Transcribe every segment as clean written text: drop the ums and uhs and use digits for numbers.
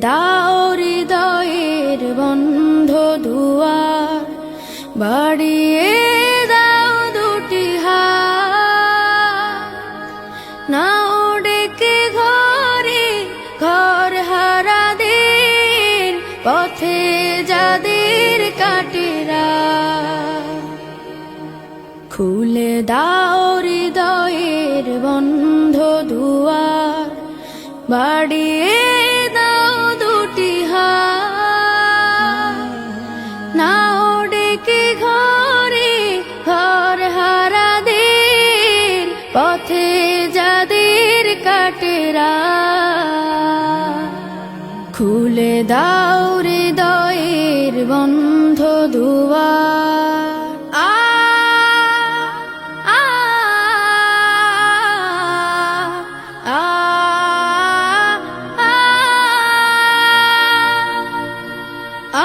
দাও হৃদয়ের বন্ধ দুয়ার, বাড়িয়ে দাও দুটি হাত। নাও ডেকে ঘরে ঘর হারাদের, পথে যাদের কাটেরা। খুলে দাও হৃদয়ের বন্ধ দুয়ার, বাড়িয়ে দাও দুটি হাত। নাও ডেকে ঘরে ঘর হারাদের, পথে যাদের কাটেরা। খুলে দাও হৃদয়ের বন্ধ দুয়ার।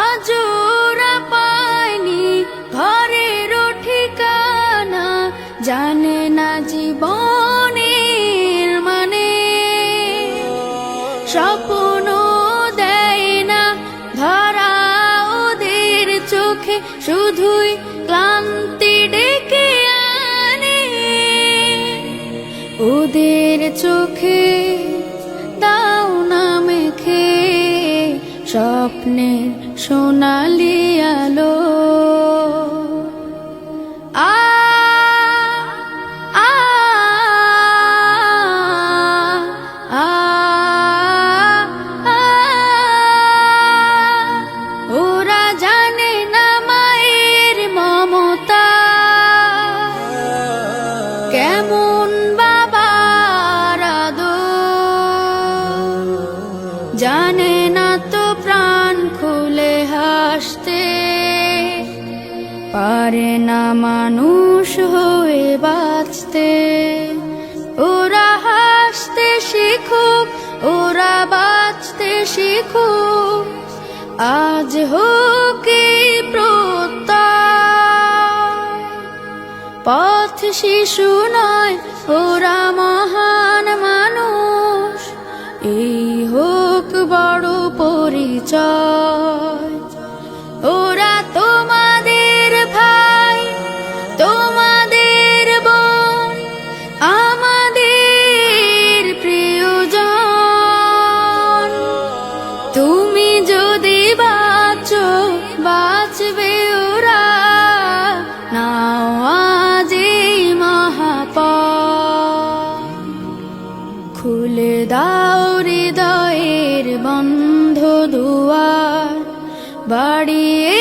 আজোরা পায়নি ঘরেরও ঠিকানা, জানে না জীবনের মানে। স্বপ্ন দেয় না ধরা ওদের চোখে, শুধুই ক্লান্তি ডেকে আনে। ওদের চোখে দাও না মেখে স্বপ্নের সোনালি আলো। আ আ আ ওরা জানে না মায়ের মমতা, কেমন বাবার আদর। জানে না তো প্রাণ খুলে হাসতে, পারে না মানুষ হয়ে বাঁচতে। ওরা হাসতে শিখুক, ওরা বাঁচতে শিখুক, আজ হোক এই প্রত্যয়। পথ শিশু নয়, ওরা মহান মানুষ, এই হোক বড় পরিচয়। ওরা তোমাদের ভাই, তোমাদের বোন, আমাদের প্রিয়জন। তুমি যদি বাঁচো, বাঁচবে ওরা। নাও আজ এই মহাপথ। খুলে দাও হৃদয়ের বন্ধ দুয়ার, বাড়িয়ে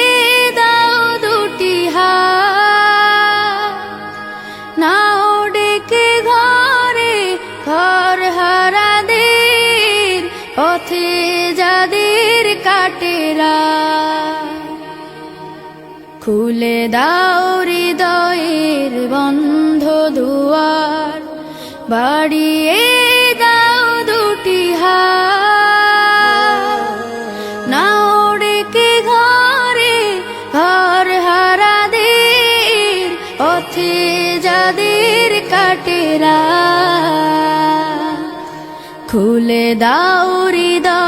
দাও দুটি হাত। নাও ডেকে ঘরে ঘর হারাদের, পথে যাদের কাটেরা। খুলে দাও হৃদয়ের বন্ধ দুয়ার, বাড়িয়ে দাও দুটি হাত। নাও ডেকে ঘরে ঘর হারাদের, পথে যাদের কাটেরা। খুলে দাও হৃদয়